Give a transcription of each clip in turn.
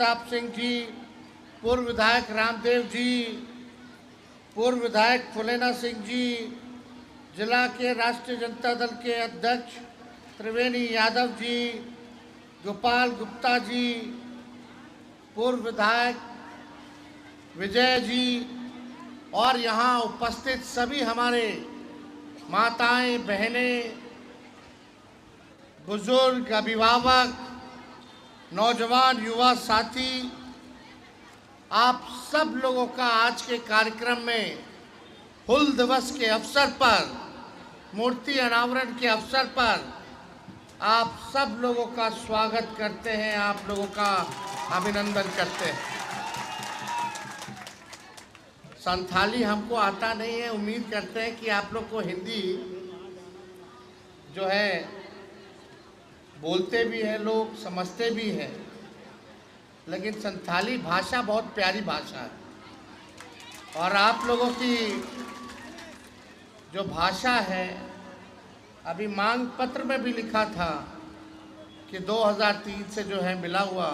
प्रताप सिंह जी, पूर्व विधायक रामदेव जी, पूर्व विधायक फुलेना सिंह जी, जिला के राष्ट्रीय जनता दल के अध्यक्ष त्रिवेणी यादव जी, गोपाल गुप्ता जी, पूर्व विधायक विजय जी और यहाँ उपस्थित सभी हमारे माताएं, बहनें, बुजुर्ग, अभिभावक, नौजवान, युवा साथी, आप सब लोगों का आज के कार्यक्रम में हुल दिवस के अवसर पर, मूर्ति अनावरण के अवसर पर आप सब लोगों का स्वागत करते हैं, आप लोगों का अभिनंदन करते हैं। संथाली हमको आता नहीं है, उम्मीद करते हैं कि आप लोग को हिंदी जो है बोलते भी हैं, लोग समझते भी हैं, लेकिन संथाली भाषा बहुत प्यारी भाषा है और आप लोगों की जो भाषा है, अभी मांग पत्र में भी लिखा था कि 2003 से जो है मिला हुआ,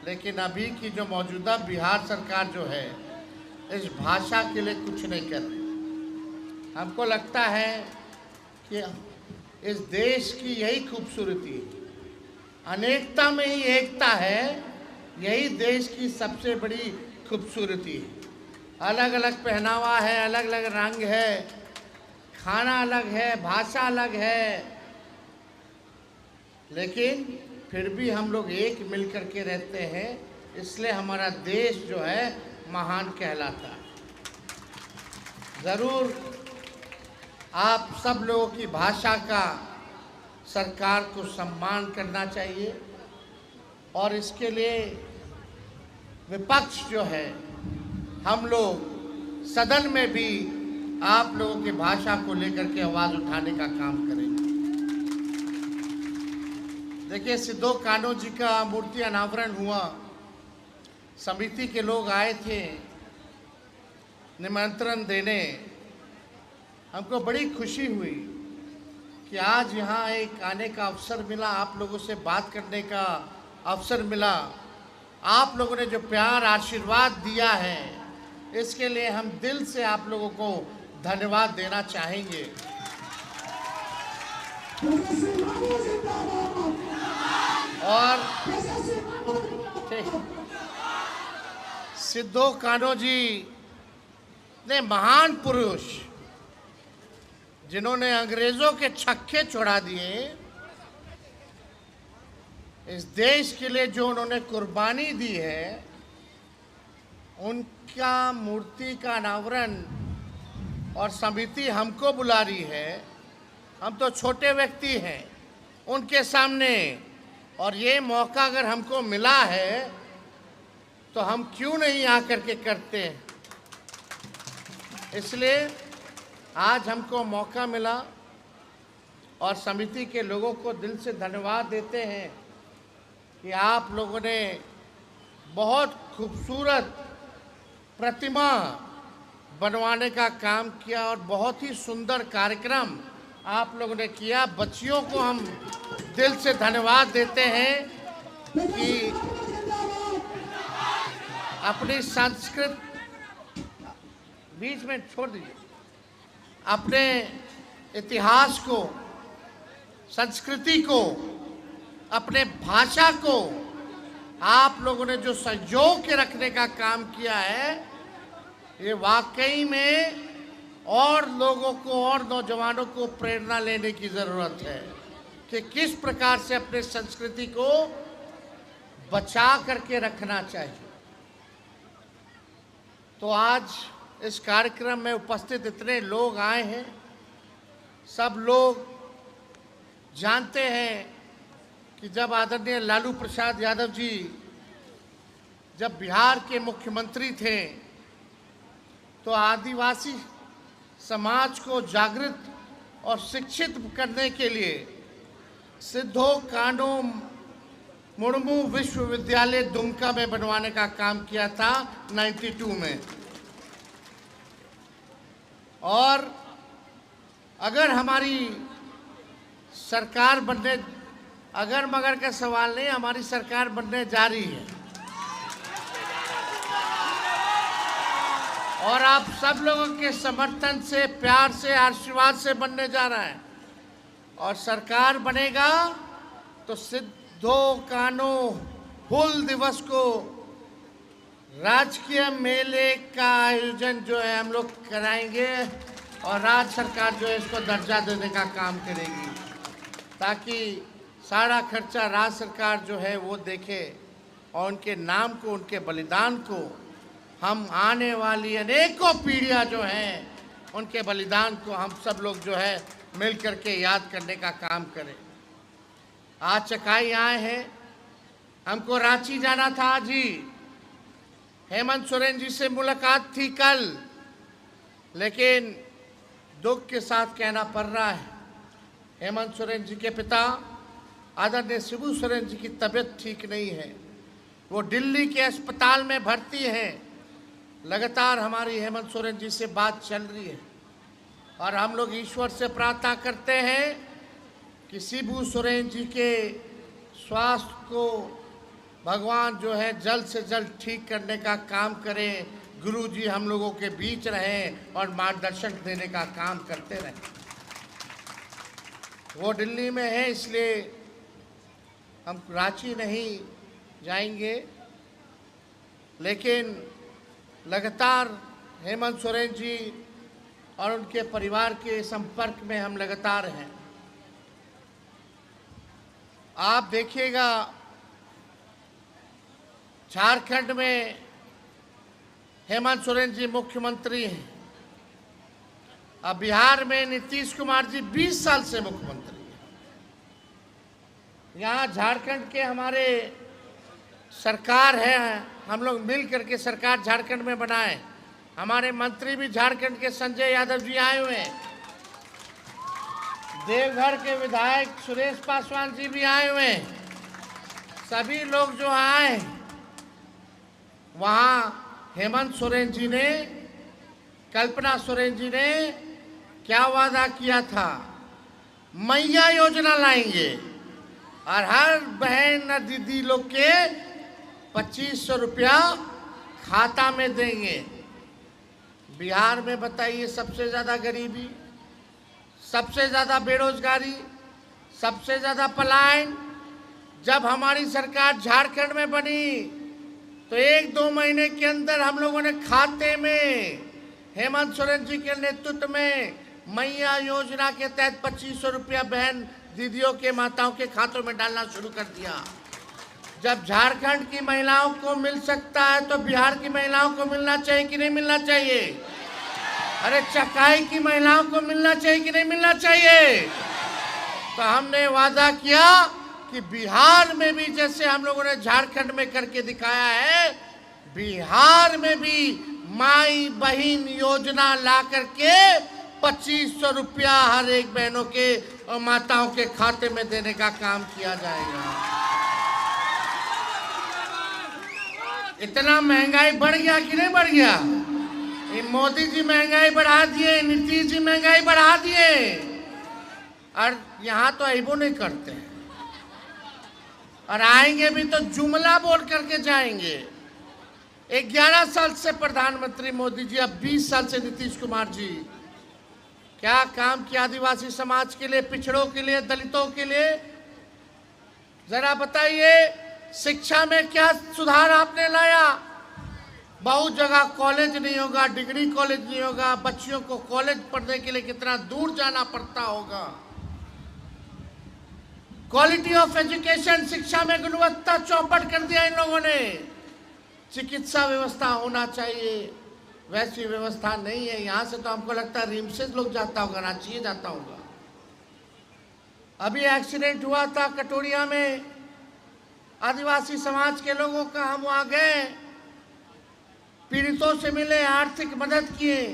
लेकिन अभी की जो मौजूदा बिहार सरकार जो है इस भाषा के लिए कुछ नहीं कर रही। हमको लगता है कि इस देश की यही खूबसूरती है, अनेकता में ही एकता है, यही देश की सबसे बड़ी खूबसूरती है। अलग अलग पहनावा है, अलग अलग रंग है, खाना अलग है, भाषा अलग है, लेकिन फिर भी हम लोग एक मिल कर के रहते हैं, इसलिए हमारा देश जो है महान कहलाता है। ज़रूर आप सब लोगों की भाषा का सरकार को सम्मान करना चाहिए और इसके लिए विपक्ष जो है, हम लोग सदन में भी आप लोगों की भाषा को लेकर के आवाज़ उठाने का काम करेंगे। देखिए, सिद्धो कान्हू जी का मूर्ति अनावरण हुआ, समिति के लोग आए थे निमंत्रण देने। हमको बड़ी खुशी हुई कि आज यहाँ एक आने का अवसर मिला, आप लोगों से बात करने का अवसर मिला। आप लोगों ने जो प्यार आशीर्वाद दिया है, इसके लिए हम दिल से आप लोगों को धन्यवाद देना चाहेंगे। और सिद्धो कान्हू जी ने महान पुरुष, जिन्होंने अंग्रेजों के छक्के छुड़ा दिए, इस देश के लिए जो उन्होंने कुर्बानी दी है, उनका मूर्ति का अनावरण और समिति हमको बुला रही है। हम तो छोटे व्यक्ति हैं उनके सामने, और ये मौका अगर हमको मिला है तो हम क्यों नहीं आकर के करते हैं। इसलिए आज हमको मौका मिला और समिति के लोगों को दिल से धन्यवाद देते हैं कि आप लोगों ने बहुत खूबसूरत प्रतिमा बनवाने का काम किया और बहुत ही सुंदर कार्यक्रम आप लोगों ने किया। बच्चियों को हम दिल से धन्यवाद देते हैं कि अपनी संस्कृत बीच में छोड़ दीजिए, अपने इतिहास को, संस्कृति को, अपने भाषा को आप लोगों ने जो संजो के रखने का काम किया है, ये वाकई में और लोगों को और नौजवानों को प्रेरणा लेने की ज़रूरत है कि किस प्रकार से अपने संस्कृति को बचा करके रखना चाहिए। तो आज इस कार्यक्रम में उपस्थित इतने लोग आए हैं, सब लोग जानते हैं कि जब आदरणीय लालू प्रसाद यादव जी जब बिहार के मुख्यमंत्री थे, तो आदिवासी समाज को जागृत और शिक्षित करने के लिए सिद्धो कान्हू मुर्मू विश्वविद्यालय दुमका में बनवाने का काम किया था 92 में। और अगर हमारी सरकार बनने, अगर मगर का सवाल नहीं, हमारी सरकार बनने जा रही है और आप सब लोगों के समर्थन से, प्यार से, आशीर्वाद से बनने जा रहा है। और सरकार बनेगा तो सिद्धो कान्हो हुल दिवस को राजकीय मेले का आयोजन जो है हम लोग कराएंगे और राज्य सरकार जो है इसको दर्जा देने का काम करेगी, ताकि सारा खर्चा राज्य सरकार जो है वो देखे और उनके नाम को, उनके बलिदान को हम आने वाली अनेकों पीढ़ियां जो हैं उनके बलिदान को हम सब लोग जो है मिल करके याद करने का काम करें। आज चकाई आए हैं, हमको रांची जाना था आज ही। हेमंत सोरेन जी से मुलाकात थी कल, लेकिन दुख के साथ कहना पड़ रहा है हेमंत सोरेन जी के पिता आदरणीय शिबू सोरेन जी की तबीयत ठीक नहीं है। वो दिल्ली के अस्पताल में भर्ती हैं। लगातार हमारी हेमंत सोरेन जी से बात चल रही है और हम लोग ईश्वर से प्रार्थना करते हैं कि शिबू सोरेन जी के स्वास्थ्य को भगवान जो है जल्द से जल्द ठीक करने का काम करें। गुरु जी हम लोगों के बीच रहें और मार्गदर्शन देने का काम करते रहें। वो दिल्ली में है, इसलिए हम रांची नहीं जाएंगे, लेकिन लगातार हेमंत सोरेन जी और उनके परिवार के संपर्क में हम लगातार हैं। आप देखिएगा झारखंड में हेमंत सोरेन जी मुख्यमंत्री हैं। अब बिहार में नीतीश कुमार जी 20 साल से मुख्यमंत्री हैं। यहाँ झारखंड के हमारे सरकार है, हम लोग मिल करके सरकार झारखंड में बनाए। हमारे मंत्री भी झारखंड के संजय यादव जी आए हुए हैं। देवघर के विधायक सुरेश पासवान जी भी आए हुए हैं। सभी लोग जो आए वहाँ हेमंत सोरेन जी ने, कल्पना सोरेन जी ने क्या वादा किया था? मैया योजना लाएंगे और हर बहन और दीदी लोग के 2500 रुपया खाता में देंगे। बिहार में बताइए सबसे ज़्यादा गरीबी, सबसे ज़्यादा बेरोजगारी, सबसे ज़्यादा पलायन। जब हमारी सरकार झारखंड में बनी तो 1-2 महीने के अंदर हम लोगों ने खाते में हेमंत सोरेन जी के नेतृत्व में मैया योजना के तहत 2500 रुपया बहन दीदियों के, माताओं के खातों में डालना शुरू कर दिया। जब झारखंड की महिलाओं को मिल सकता है तो बिहार की महिलाओं को मिलना चाहिए कि नहीं मिलना चाहिए? अरे चकाई की महिलाओं को मिलना चाहिए कि नहीं मिलना चाहिए? तो हमने वादा किया कि बिहार में भी जैसे हम लोगों ने झारखंड में करके दिखाया है, बिहार में भी माई बहन योजना ला करके 2500 रुपया हर एक बहनों के और माताओं के खाते में देने का काम किया जाएगा। इतना महंगाई बढ़ गया कि नहीं बढ़ गया? ये मोदी जी महंगाई बढ़ा दिए, नीतीश जी महंगाई बढ़ा दिए, और यहाँ तो ऐबो नहीं करते हैं। और आएंगे भी तो जुमला बोल करके जाएंगे। 11 साल से प्रधानमंत्री मोदी जी, अब 20 साल से नीतीश कुमार जी, क्या काम किया आदिवासी समाज के लिए, पिछड़ों के लिए, दलितों के लिए? जरा बताइए, शिक्षा में क्या सुधार आपने लाया? बहुत जगह कॉलेज नहीं होगा, डिग्री कॉलेज नहीं होगा, बच्चियों को कॉलेज पढ़ने के लिए कितना दूर जाना पड़ता होगा। क्वालिटी ऑफ एजुकेशन, शिक्षा में गुणवत्ता चौपट कर दिया इन लोगों ने। चिकित्सा व्यवस्था होना चाहिए, वैसी व्यवस्था नहीं है। यहाँ से तो हमको लगता है रिम्स लोग जाता होगा, रांची जाता होगा। अभी एक्सीडेंट हुआ था कटोरिया में, आदिवासी समाज के लोगों का, हम वहाँ गए, पीड़ितों से मिले, आर्थिक मदद किए।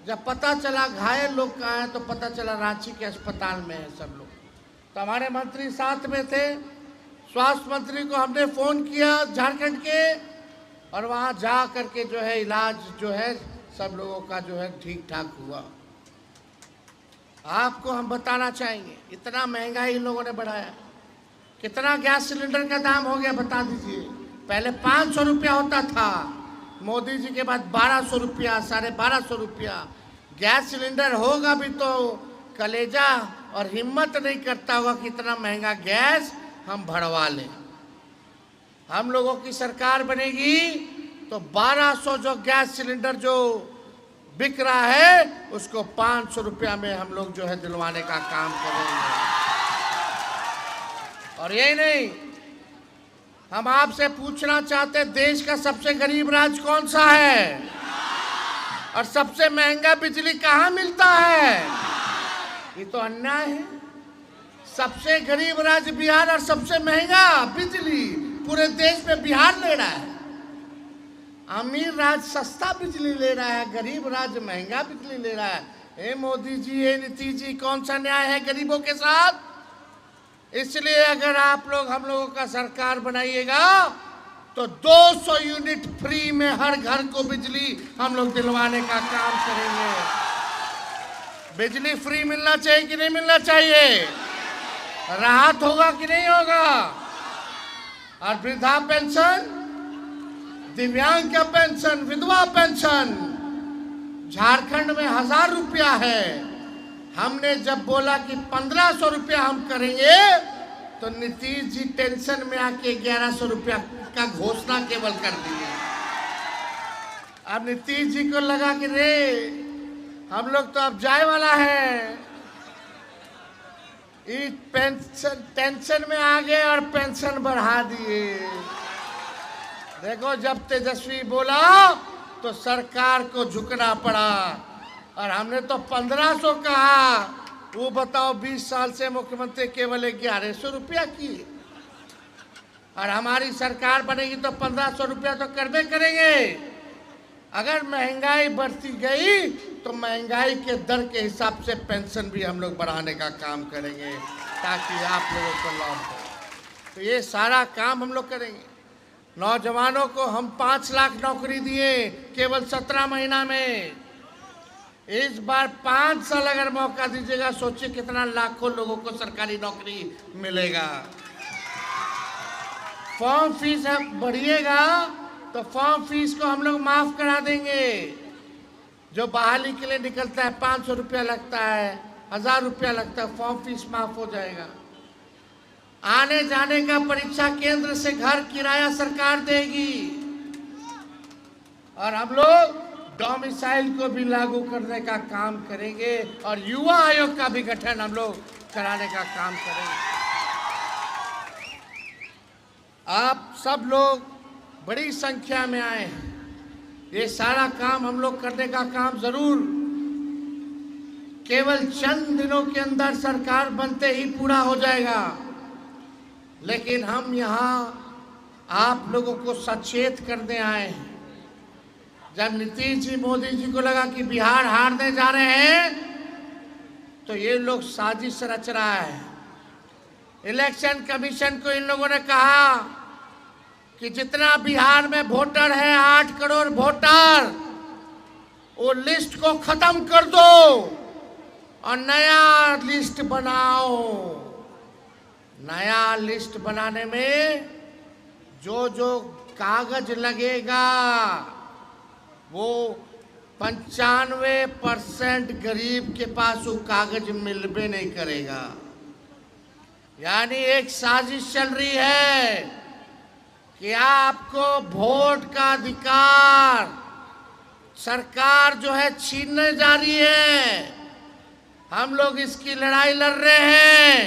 जब पता चला घायल लोग कहाँ हैं तो पता चला रांची के अस्पताल में है सब लोग। तो हमारे मंत्री साथ में थे, स्वास्थ्य मंत्री को हमने फ़ोन किया झारखंड के, और वहाँ जा करके जो है इलाज जो है सब लोगों का जो है ठीक ठाक हुआ। आपको हम बताना चाहेंगे, इतना महंगाई इन लोगों ने बढ़ाया। कितना गैस सिलेंडर का दाम हो गया बता दीजिए? पहले 500 रुपया होता था, मोदी जी के बाद 1200 रुपया, 1250 रुपया गैस सिलेंडर होगा भी तो कलेजा और हिम्मत नहीं करता होगा कि इतना महंगा गैस हम भरवा लें। हम लोगों की सरकार बनेगी तो 1200 जो गैस सिलेंडर जो बिक रहा है उसको 500 रुपया में हम लोग जो है दिलवाने का काम करेंगे। और यही नहीं, हम आपसे पूछना चाहते हैं देश का सबसे गरीब राज्य कौन सा है और सबसे महंगा बिजली कहाँ मिलता है? ये तो अन्याय है। सबसे गरीब राज्य बिहार और सबसे महंगा बिजली पूरे देश में बिहार ले रहा है। अमीर राज्य सस्ता बिजली ले रहा है, गरीब राज्य महंगा बिजली ले रहा है। ए मोदी जी, ए नीतीश जी, कौन सा न्याय है गरीबों के साथ? इसलिए अगर आप लोग हम लोगों का सरकार बनाइएगा तो 200 यूनिट फ्री में हर घर को बिजली हम लोग दिलवाने का काम करेंगे। बिजली फ्री मिलना चाहिए कि नहीं मिलना चाहिए? राहत होगा कि नहीं होगा? और वृद्धा पेंशन, दिव्यांग का पेंशन, विधवा पेंशन झारखंड में 1000 रुपया है। हमने जब बोला कि 1500 रुपया हम करेंगे तो नीतीश जी टेंशन में आके 1100 रुपया का घोषणा केवल कर दिए। अब नीतीश जी को लगा कि रे हम लोग तो अब जाए वाला है, इस पेंशन टेंशन में आ गए और पेंशन बढ़ा दिए। देखो, जब तेजस्वी बोला तो सरकार को झुकना पड़ा और हमने तो 1500 कहा। वो बताओ, 20 साल से मुख्यमंत्री केवल 1100 रुपया की, और हमारी सरकार बनेगी तो 1500 रुपया तो करबे करेंगे। अगर महंगाई बढ़ती गई तो महंगाई के दर के हिसाब से पेंशन भी हम लोग बढ़ाने का काम करेंगे ताकि आप लोगों को लाभ हो। तो ये सारा काम हम लोग करेंगे। नौजवानों को हम 5 लाख नौकरी दिए केवल 17 महीना में। इस बार 5 साल अगर मौका दीजिएगा, सोचिए कितना लाखों लोगों को सरकारी नौकरी मिलेगा। फॉर्म फीस बढ़िएगा तो फॉर्म फीस को हम लोग माफ करा देंगे। जो बहाली के लिए निकलता है 500 रुपया लगता है, 1000 रुपया लगता है, फॉर्म फीस माफ हो जाएगा। आने जाने का परीक्षा केंद्र से घर किराया सरकार देगी। और हम लोग डोमिसाइल को भी लागू करने का काम करेंगे और युवा आयोग का भी गठन हम लोग कराने का काम करेंगे। आप सब लोग बड़ी संख्या में आए हैं। ये सारा काम हम लोग करने का काम जरूर केवल चंद दिनों के अंदर सरकार बनते ही पूरा हो जाएगा, लेकिन हम यहाँ आप लोगों को सचेत करने आए हैं। जब नीतीश जी, मोदी जी को लगा कि बिहार हारने जा रहे हैं तो ये लोग साजिश रच रहा है। इलेक्शन कमीशन को इन लोगों ने कहा कि जितना बिहार में वोटर है 8 करोड़ वोटर, वो लिस्ट को खत्म कर दो और नया लिस्ट बनाओ। नया लिस्ट बनाने में जो जो कागज लगेगा वो 95% गरीब के पास वो कागज मिलबे नहीं करेगा। यानी एक साजिश चल रही है कि आपको वोट का अधिकार सरकार जो है छीनने जा रही है। हम लोग इसकी लड़ाई लड़ रहे हैं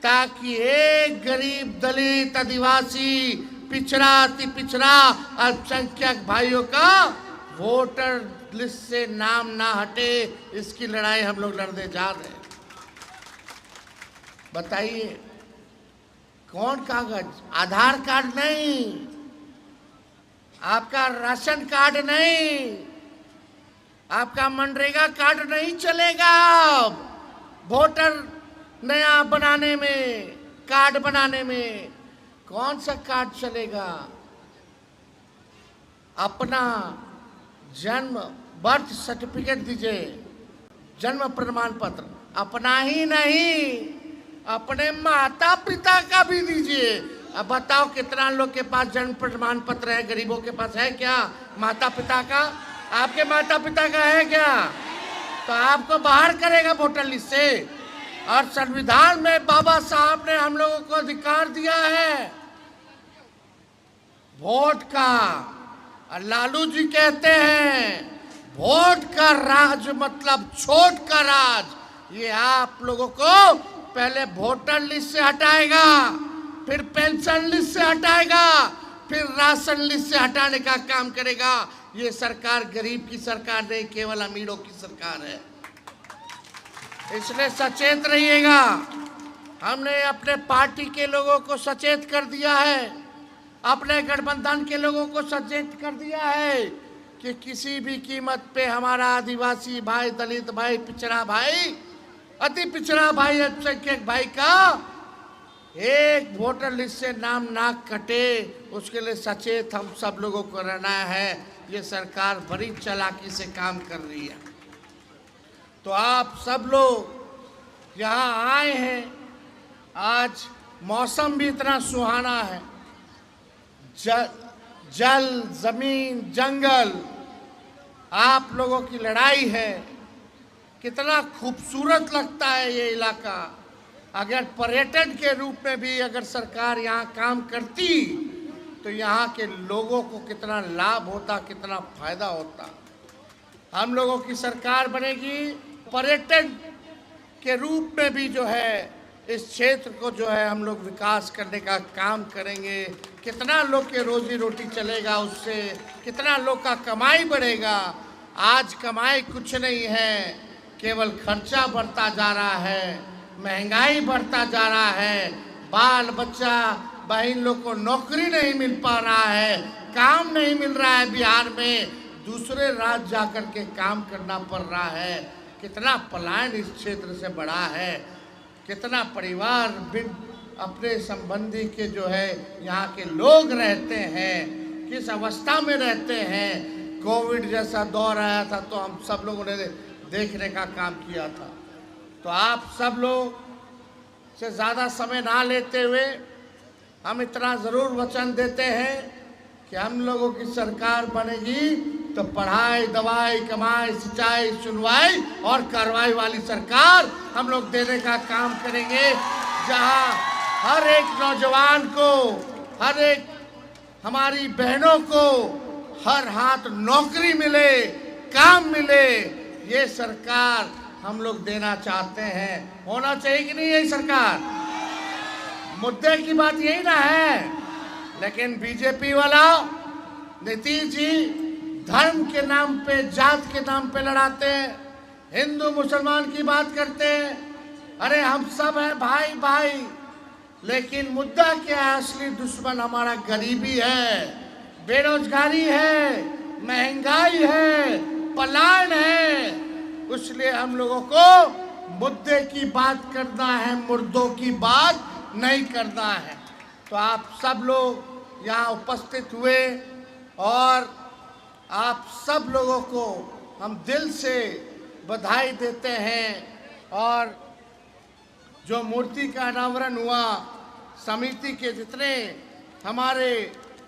ताकि एक गरीब, दलित, आदिवासी, पिछड़ा, अति पिछड़ा, अल्पसंख्यक भाइयों का वोटर लिस्ट से नाम ना हटे। इसकी लड़ाई हम लोग लड़ने जा रहे हैं। बताइए, कौन कागज? आधार कार्ड नहीं, आपका राशन कार्ड नहीं, आपका मनरेगा कार्ड नहीं चलेगा। वोटर नया बनाने में, कार्ड बनाने में कौन सा कार्ड चलेगा? अपना जन्म बर्थ सर्टिफिकेट दीजिए, जन्म प्रमाण पत्र। अपना ही नहीं, अपने माता पिता का भी दीजिए। अब बताओ कितना लोग के पास जन्म प्रमाण पत्र है? गरीबों के पास है क्या? माता पिता का? आपके माता पिता का है क्या? तो आपको बाहर करेगा वोटर लिस्ट से। और संविधान में बाबा साहब ने हम लोगों को अधिकार दिया है वोट का। और लालू जी कहते हैं वोट का राज मतलब छोट का राज। ये आप लोगों को पहले वोटर लिस्ट से हटाएगा, फिर पेंशन लिस्ट से हटाएगा, फिर राशन लिस्ट से हटाने का काम करेगा। ये सरकार गरीब की सरकार नहीं, केवल अमीरों की सरकार है। इसलिए सचेत रहिएगा। हमने अपने पार्टी के लोगों को सचेत कर दिया है, अपने गठबंधन के लोगों को सचेत कर दिया है कि किसी भी कीमत पे हमारा आदिवासी भाई, दलित भाई, पिछड़ा भाई, अति पिछड़ा भाई, अल्पसंख्यक भाई का एक वोटर लिस्ट से नाम ना कटे, उसके लिए सचेत हम सब लोगों को रहना है। ये सरकार बड़ी चालाकी से काम कर रही है। तो आप सब लोग यहाँ आए हैं, आज मौसम भी इतना सुहाना है, जल, जमीन, जंगल, आप लोगों की लड़ाई है। कितना खूबसूरत लगता है ये इलाका। अगर पर्यटन के रूप में भी अगर सरकार यहाँ काम करती तो यहाँ के लोगों को कितना लाभ होता, कितना फायदा होता। हम लोगों की सरकार बनेगी, पर्यटन के रूप में भी जो है इस क्षेत्र को जो है हम लोग विकास करने का काम करेंगे। कितना लोग के रोजी रोटी चलेगा उससे, कितना लोग का कमाई बढ़ेगा। आज कमाई कुछ नहीं है, केवल खर्चा बढ़ता जा रहा है, महंगाई बढ़ता जा रहा है, बाल बच्चा बहन लोग को नौकरी नहीं मिल पा रहा है, काम नहीं मिल रहा है बिहार में, दूसरे राज्य जाकर के काम करना पड़ रहा है। कितना पलायन इस क्षेत्र से बढ़ा है, कितना परिवार बिन अपने संबंधी के जो है यहाँ के लोग रहते हैं, किस अवस्था में रहते हैं। कोविड जैसा दौर आया था तो हम सब लोगों ने देखने का काम किया था। तो आप सब लोग से ज़्यादा समय ना लेते हुए हम इतना ज़रूर वचन देते हैं कि हम लोगों की सरकार बनेगी तो पढ़ाई, दवाई, कमाई, सिंचाई, सुनवाई और कार्रवाई वाली सरकार हम लोग देने का काम करेंगे, जहां हर एक नौजवान को, हर एक हमारी बहनों को हर हाथ नौकरी मिले, काम मिले। ये सरकार हम लोग देना चाहते हैं। होना चाहिए कि नहीं यही सरकार? मुद्दे की बात यही ना है। लेकिन बीजेपी वाला नीतीश जी धर्म के नाम पे, जात के नाम पे लड़ाते हैं, हिंदू मुसलमान की बात करते हैं। अरे हम सब हैं भाई भाई, लेकिन मुद्दा क्या है? असली दुश्मन हमारा गरीबी है, बेरोजगारी है, महंगाई है, पलायन है। इसलिए हम लोगों को मुद्दे की बात करना है, मुर्दों की बात नहीं करना है। तो आप सब लोग यहाँ उपस्थित हुए और आप सब लोगों को हम दिल से बधाई देते हैं। और जो मूर्ति का अनावरण हुआ, समिति के जितने हमारे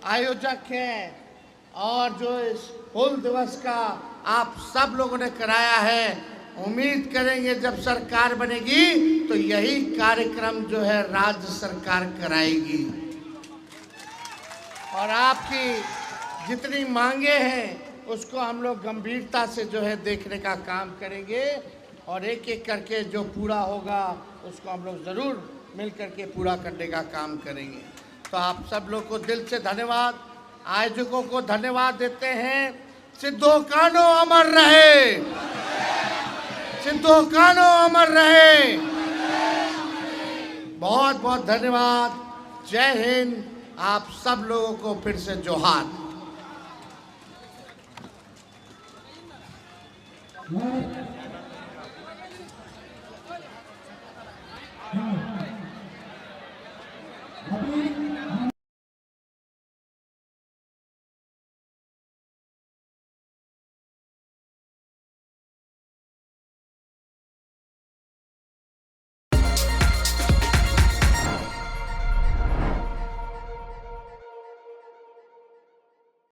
आयोजक हैं और जो इस हुल दिवस का आप सब लोगों ने कराया है, उम्मीद करेंगे जब सरकार बनेगी तो यही कार्यक्रम जो है राज्य सरकार कराएगी। और आपकी जितनी मांगे हैं उसको हम लोग गंभीरता से जो है देखने का काम करेंगे और एक एक करके जो पूरा होगा उसको हम लोग ज़रूर मिल करके पूरा करने का काम करेंगे। तो आप सब लोग को दिल से धन्यवाद, आयोजकों को धन्यवाद देते हैं। सिद्धो कानो अमर रहे, सिद्धो कानो अमर रहे। बहुत बहुत धन्यवाद। जय हिंद। आप सब लोगों को फिर से जोहार।